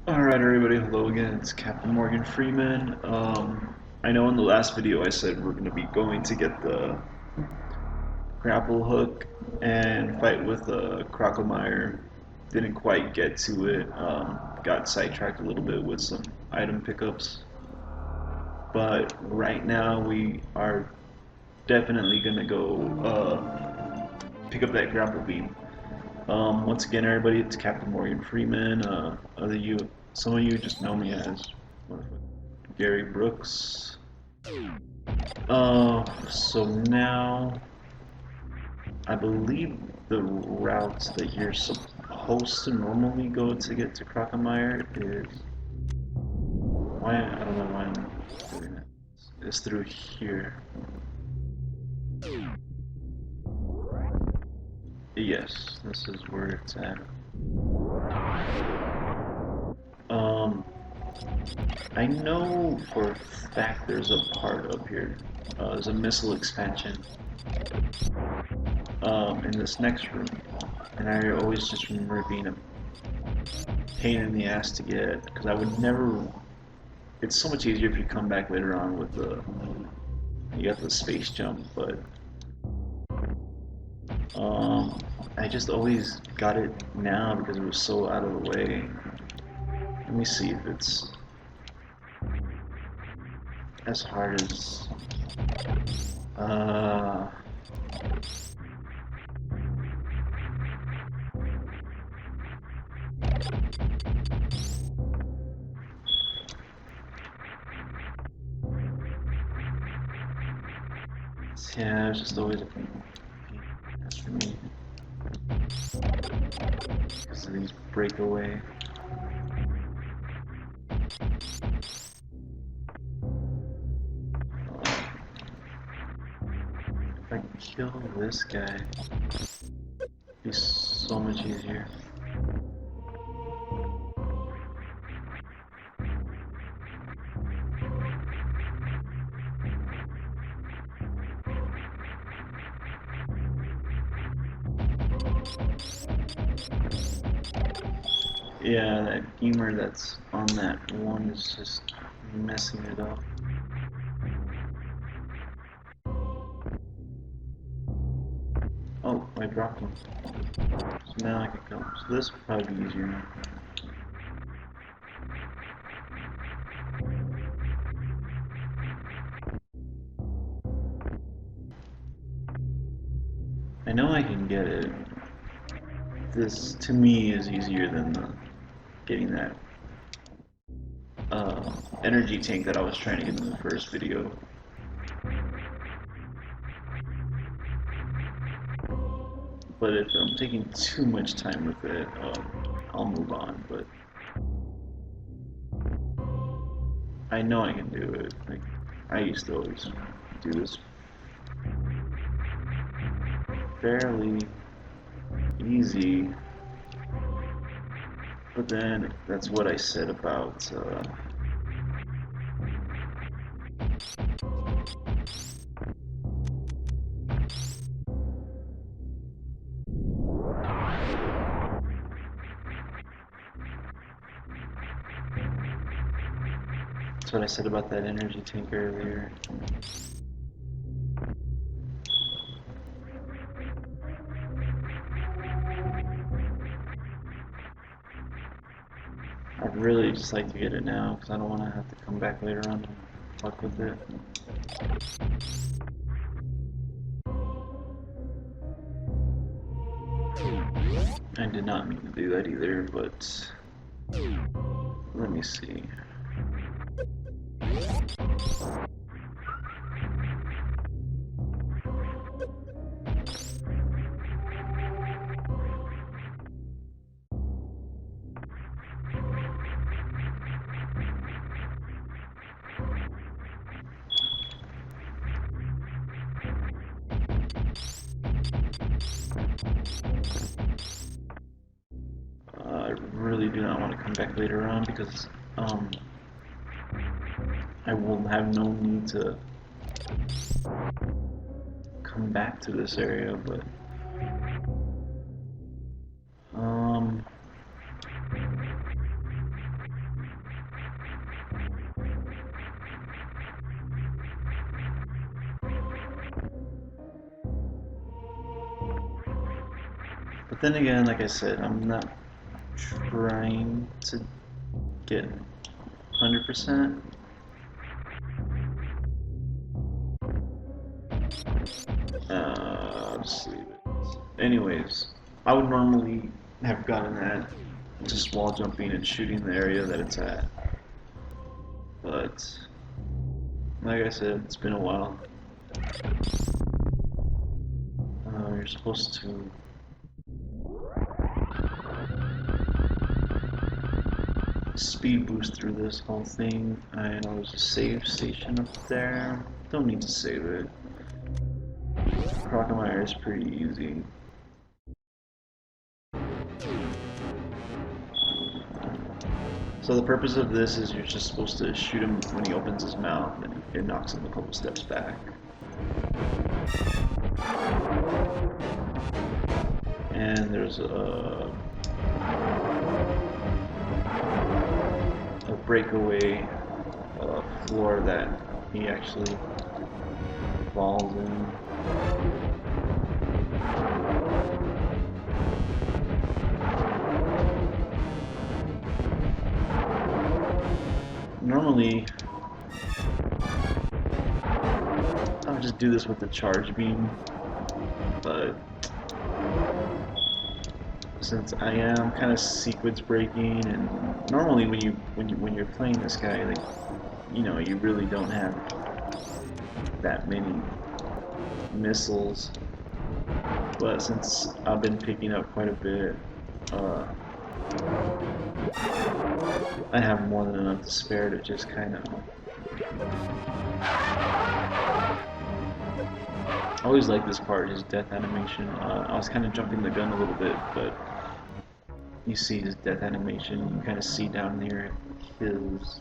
Alright everybody, hello again, it's Captain Morgan Freeman. I know in the last video I said we're going to be going to get the grapple hook and fight with a Crocomire. Didn't quite get to it, got sidetracked a little bit with some item pickups. But right now we are definitely going to go pick up that grapple beam. Once again, everybody, it's Captain Morgan Freeman. Some of you just know me as Gary Brooks. So now I believe the route that you're supposed to normally go to get to Crocomire is I don't know why I'm doing that. It's through here. Yes, this is where it's at. I know for a fact there's a part up here. There's a missile expansion in this next room, and I always just remember it being a pain in the ass to get because I would never. It's so much easier if you come back later on with you got the space jump, but I just always got it now because it was so out of the way. Let me see if it's as hard as yeah, it's just always a pain. That's for me because of these breakaway. If I can kill this guy, it'd be so much easier. Yeah, that gamer that's on that one is just messing it up. Oh, I dropped him. So now I can kill him. So this will probably be easier now. I know I can get it. This, to me, is easier than getting that energy tank that I was trying to get in the first video. But if I'm taking too much time with it, I'll move on. But I know I can do it. Like, I used to always do this fairly easy. But then that's what I said about that's what I said about that energy tank earlier. I'd really just like to get it now because I don't want to have to come back later on and fuck with it. I did not mean to do that either, but let me see. I really do not want to come back later on because I will have no need to come back to this area, but But then again, like I said, I'm not trying to get 100%. Let's see. Anyways, I would normally have gotten that just wall jumping and shooting the area that it's at. But, like I said, it's been a while. You're supposed to speed boost through this whole thing. I know there's a save station up there. Don't need to save it. Crocomire is pretty easy. So the purpose of this is you're just supposed to shoot him when he opens his mouth and it knocks him a couple steps back. And there's a breakaway floor that he actually falls in. Normally, I would just do this with the charge beam, but since I am kind of sequence breaking, and normally when you're playing this guy, like, you know, you really don't have that many missiles, but since I've been picking up quite a bit, I have more than enough to spare to just kind of. I always like this part, his death animation. I was kind of jumping the gun a little bit, but you see his death animation. You kind of see down there there's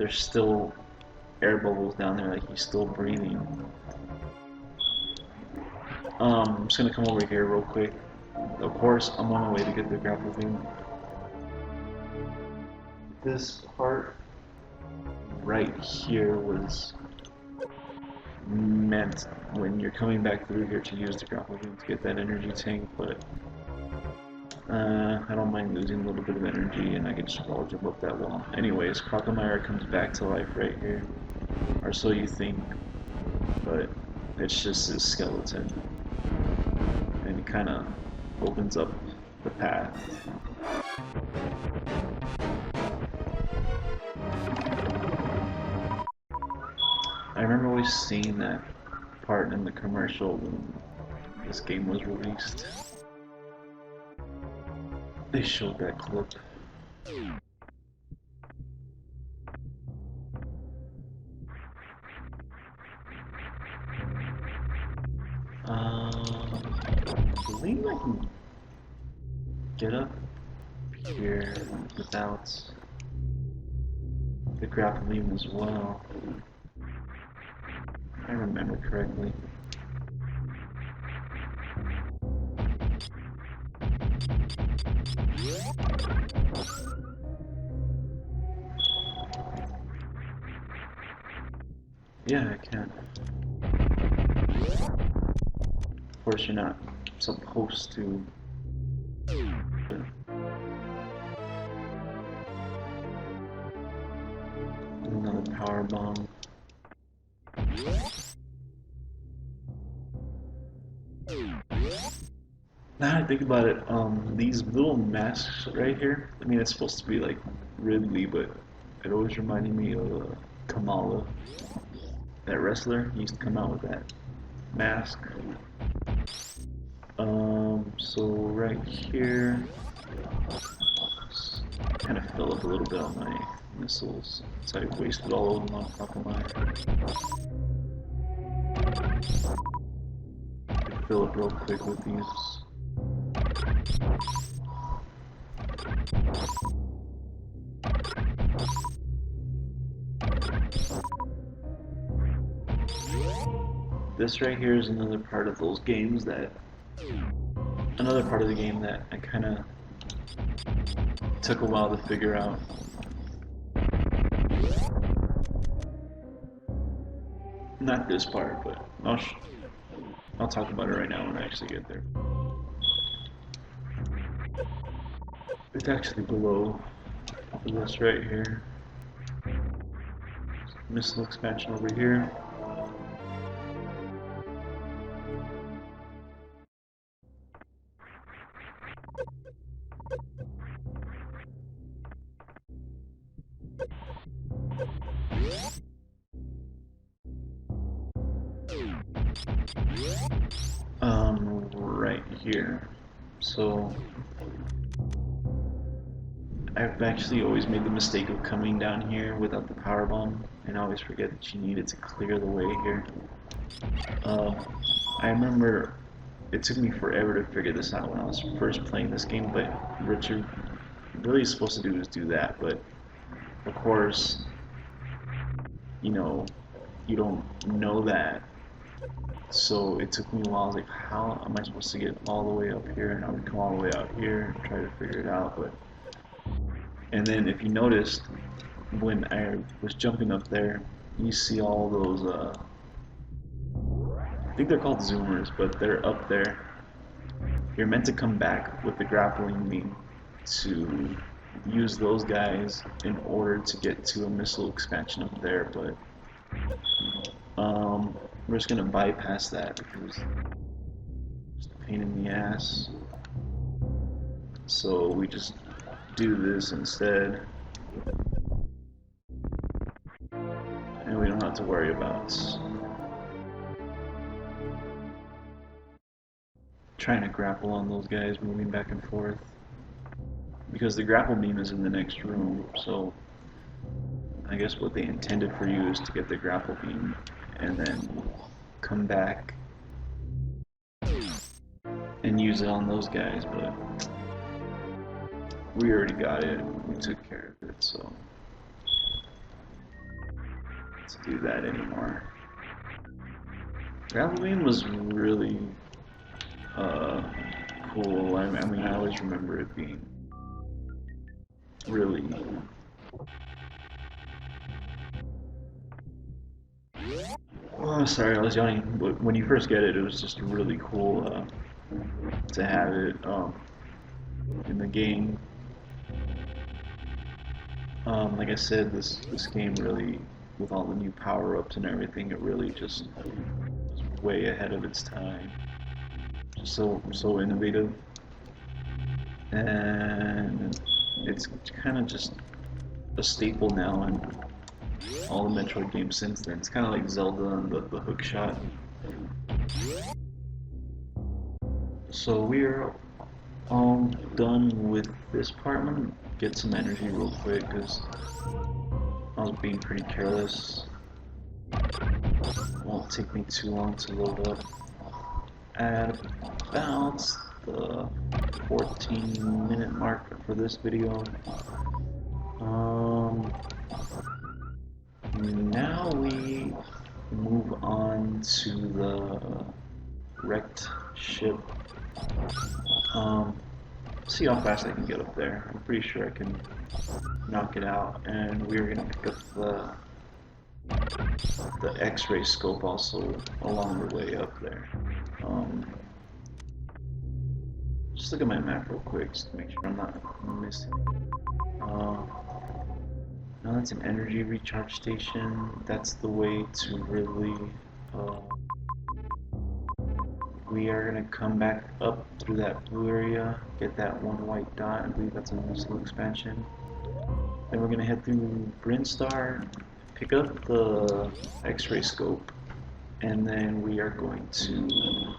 still air bubbles down there, like he's still breathing. I'm just gonna come over here real quick. Of course, I'm on my way to get the grapple beam. This part right here was meant when you're coming back through here to use the grapple beam to get that energy tank, but I don't mind losing a little bit of energy and I can just wall jump up that wall. Anyways, Crocomire comes back to life right here, or so you think, but it's just his skeleton, and it kind of opens up the path. I remember always seeing that part in the commercial when this game was released. They showed that clip. I believe I can get up here without the grapple beam as well. If I remember correctly. Yeah, I can. Of course, you're not supposed to. Another power bomb. Now that I think about it, these little masks right here, I mean, it's supposed to be like Ridley, but it always reminded me of Kamala. That wrestler, he used to come out with that mask. So right here, kind of fill up a little bit on my missiles, so I wasted all of them on Crocomire. Fill up real quick with these. This right here is another part of those games that, another part of the game that I kind of took a while to figure out. Not this part, but I'll talk about it right now when I actually get there. It's actually below this right here. Missile expansion over here. Right here. So I've actually always made the mistake of coming down here without the power bomb, and I always forget that you need it to clear the way here. I remember it took me forever to figure this out when I was first playing this game, but what you're really supposed to do is do that, but of course, you know, you don't know that. So it took me a while. I was like, how am I supposed to get all the way up here? And I would come all the way out here and try to figure it out. And then if you noticed, when I was jumping up there, you see all those, I think they're called zoomers, but they're up there. You're meant to come back with the grappling beam to use those guys in order to get to a missile expansion up there, but we're just gonna bypass that because it's a pain in the ass. So we just do this instead, and we don't have to worry about trying to grapple on those guys moving back and forth, because the grapple beam is in the next room. So I guess what they intended for you is to get the grapple beam and then come back and use it on those guys, but we already got it. We took care of it, so let's do that anymore. Grapple beam was really cool. I mean, I always remember it being really oh, sorry, I was yawning. But when you first get it, it was just really cool to have it in the game. Like I said, this game really, with all the new power-ups and everything, it really just was way ahead of its time. Just so innovative, and it's kind of just a staple now in all the Metroid games since then. It's kind of like Zelda and the hook shot. So we're all done with this part. I'm gonna get some energy real quick because I was being pretty careless. Won't take me too long to load up. At about the 14-minute mark for this video. Now we move on to the wrecked ship. See how fast I can get up there. I'm pretty sure I can knock it out, and we're gonna pick up the X-ray scope also along the way up there. Just look at my map real quick just to make sure I'm not missing. Now that's an energy recharge station. That's the way to really. We are gonna come back up through that blue area, get that one white dot. I believe that's a missile expansion. Then we're gonna head through Brinstar, pick up the X-ray scope, and then we are going to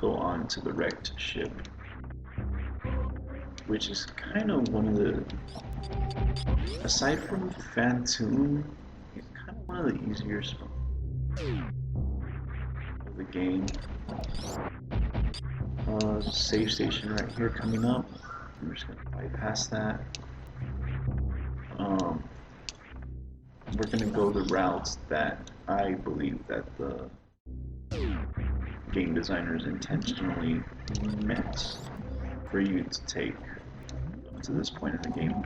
go on to the wrecked ship, which is kind of one of the, aside from Phantom, it's kind of one of the easier of the game. There's a save station right here coming up. I'm just going to bypass that. We're going to go the routes that I believe that the game designers intentionally meant for you to take up to this point in the game.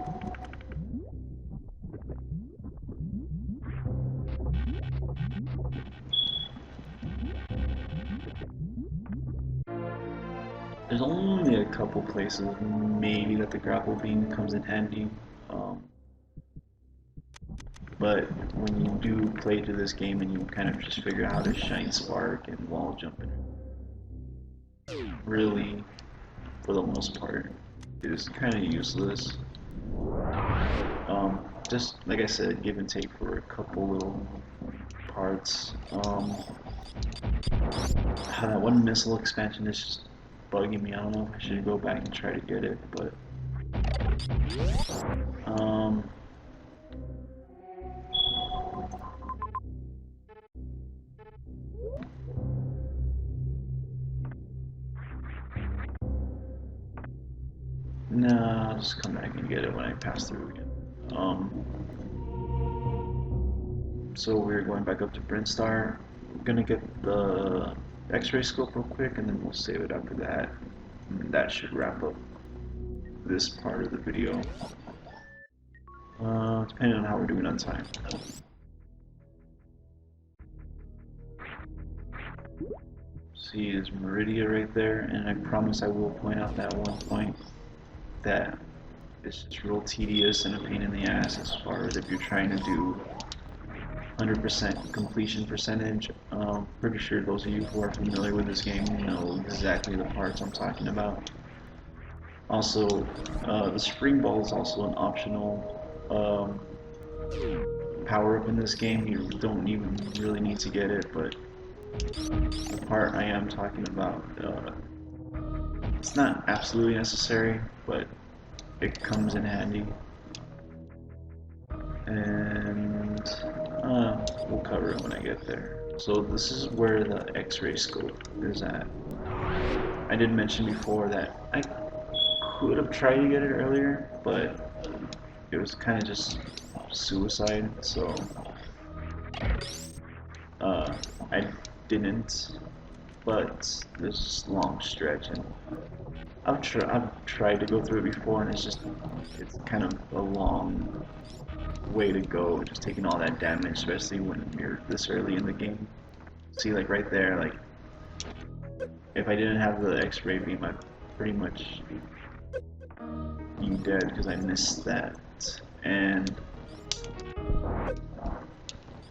There's only a couple places maybe that the grapple beam comes in handy. Um, but when you do play through this game and you kind of just figure out how to shine spark and wall jump, really, for the most part, is kind of useless. Just like I said, give and take for a couple little parts. That one missile expansion is just bugging me. I don't know if I should go back and try to get it, but um, nah, I'll just come back and get it when I pass through again. So we're going back up to Brinstar. We're gonna get the X-ray scope real quick, and then we'll save it after that. And that should wrap up this part of the video. Depending on how we're doing on time. See, there's Meridia right there, and I promise I will point out that one point that it's just real tedious and a pain in the ass as far as if you're trying to do 100% completion percentage. Pretty sure those of you who are familiar with this game know exactly the parts I'm talking about. Also, the spring ball is also an optional power up in this game. You don't even really need to get it, but the part I am talking about, it's not absolutely necessary, but it comes in handy. And we'll cover it when I get there. So this is where the X-ray scope is at. I did mention before that I could have tried to get it earlier, but it was kind of just suicide, so I didn't. But there's this long stretch, and I've tried to go through it before, and it's kind of a long way to go, just taking all that damage, especially when you're this early in the game. See, like right there, like if I didn't have the X-ray beam, I'd pretty much be dead because I missed that. And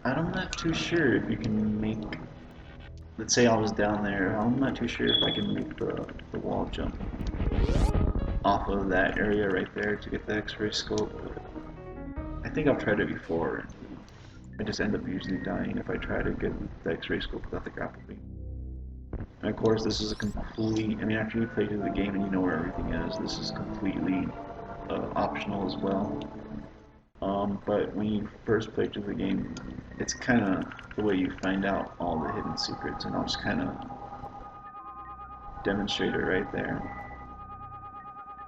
I'm not too sure if you can make. Let's say I was down there. I'm not too sure if I can make the wall jump off of that area right there to get the X-ray scope. But I think I've tried it before, and I just end up usually dying if I try to get the X-ray scope without the grapple beam. And of course, this is a complete. I mean, after you play through the game and you know where everything is, this is completely optional as well. But when you first play through the game, it's kind of the way you find out all the hidden secrets, and I'll just kind of demonstrate it right there.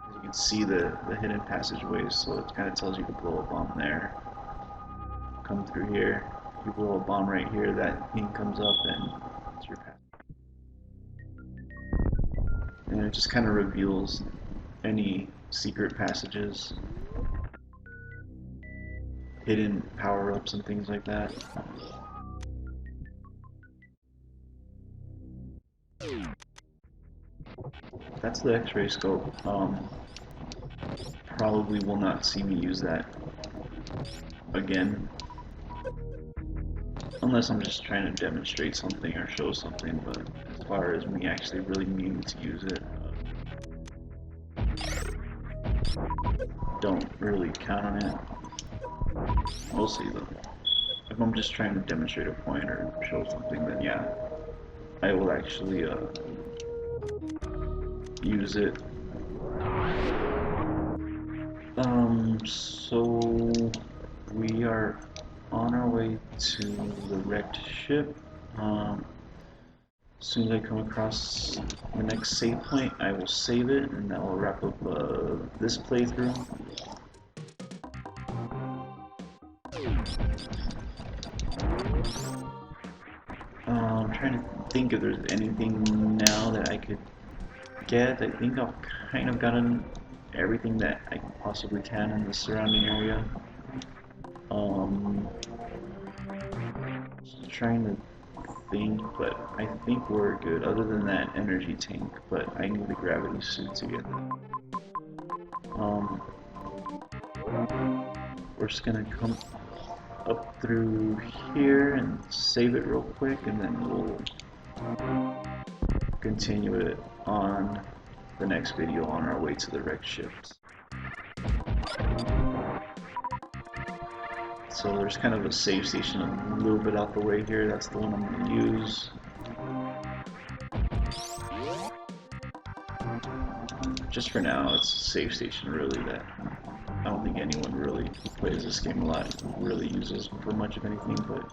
As you can see the hidden passageways, so it kind of tells you to blow a bomb there. Come through here. If you blow a bomb right here, that thing comes up and it's your passage. And it just kind of reveals any secret passages, hidden power-ups and things like that. That's the X-ray scope. Probably will not see me use that again, unless I'm just trying to demonstrate something or show something. But as far as me actually really needing to use it, don't really count on it. We'll see though. If I'm just trying to demonstrate a point or show something, then yeah, I will actually use it. So we are on our way to the wrecked ship. As soon as I come across the next save point, I will save it, and that will wrap up this playthrough. I'm trying to think if there's anything now that I could get. I think I've kind of gotten everything that I possibly can in the surrounding area. Just trying to thing, but I think we're good other than that energy tank, but I need the gravity suit to get that. We're just gonna come up through here and save it real quick, and then we'll continue it on the next video on our way to the wreck shift. So there's kind of a save station a little bit out the way here. That's the one I'm going to use. Just for now, it's a save station really that I don't think anyone really who plays this game a lot really uses for much of anything, but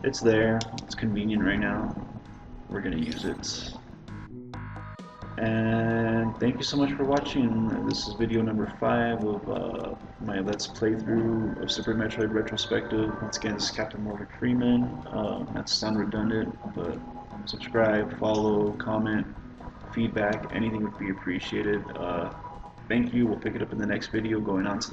it's there. It's convenient right now. We're going to use it. And thank you so much for watching. This is video number 5 of my Let's Playthrough of Super Metroid Retrospective. Once again, this is Captain Morgan Freeman. Not to sound redundant, but subscribe, follow, comment, feedback, anything would be appreciated. Thank you. We'll pick it up in the next video going on to the